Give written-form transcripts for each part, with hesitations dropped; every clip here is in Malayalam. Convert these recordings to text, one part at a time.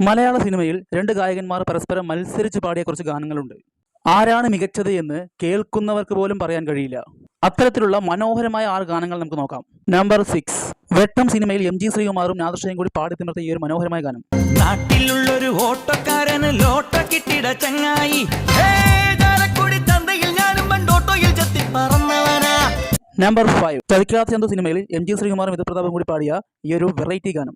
മലയാള സിനിമയിൽ രണ്ട് ഗായകന്മാർ പരസ്പരം മത്സരിച്ച് പാടിയ കുറച്ച് ഗാനങ്ങളുണ്ട്. ആരാണ് മികച്ചത് എന്ന് കേൾക്കുന്നവർക്ക് പോലും പറയാൻ കഴിയില്ല. അത്തരത്തിലുള്ള മനോഹരമായ 6 ഗാനങ്ങൾ നമുക്ക് നോക്കാം. നമ്പർ 6, വെട്ടം സിനിമയിൽ MG ശ്രീകുമാറും നാദർഷയും കൂടി പാടി തിമിർത്ത ഈ ഒരു മനോഹരമായ ഗാനം. നാട്ടിലുള്ളൊരു ഓട്ടോക്കാരന് ലോട്ട കിട്ടിട ചങ്ങായി, നമ്പർ 5, ചതിക്കാത്ത ചന്തു സിനിമയിൽ MG ശ്രീകുമാറും വിധുപ്രതാപും കൂടി പാടിയ ഈ ഒരു വെറൈറ്റി ഗാനം.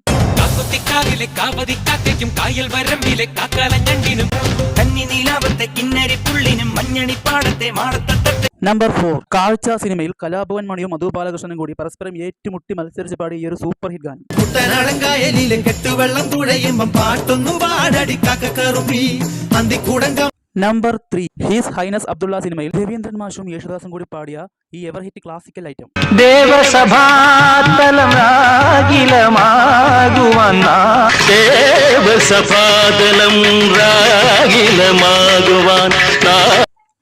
നമ്പർ 4, കാഴ്ച സിനിമയിൽ കലാഭവൻ മണിയും മധു ബാലകൃഷ്ണനും കൂടി പരസ്പരം ഏറ്റുമുട്ടി മത്സരിച്ച് പാടി ഈ ഒരു സൂപ്പർ ഹിറ്റ് ഗാനം. നമ്പർ 3, ഹിസ് ഹൈനസ് അബ്ദുള്ള സിനിമയിൽ രവീന്ദ്രൻ മാഷും യേശുദാസും കൂടി പാടിയ ഈ ever hit classical item.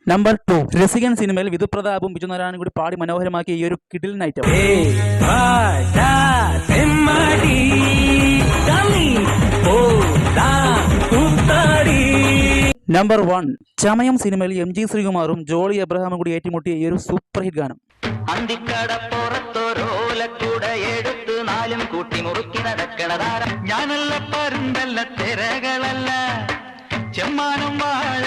Number 2, Rasikan സിനിമയിൽ വിധുപ്രതാപും ബിജുനാരായണനും കൂടി പാടി മനോഹരമാക്കിയ ഈ ഒരു കിടിലൻ ഐറ്റം. നമ്പർ 1, ചമയം സിനിമയിൽ MG ശ്രീകുമാറും ജോളി എബ്രഹാമും കൂടി ഏറ്റുമുട്ടിയ ഈ ഒരു സൂപ്പർ ഹിറ്റ് ഗാനം. ഞാനല്ല പരുന്തല്ല തിരകളല്ല ചെമ്മാനം വാഴ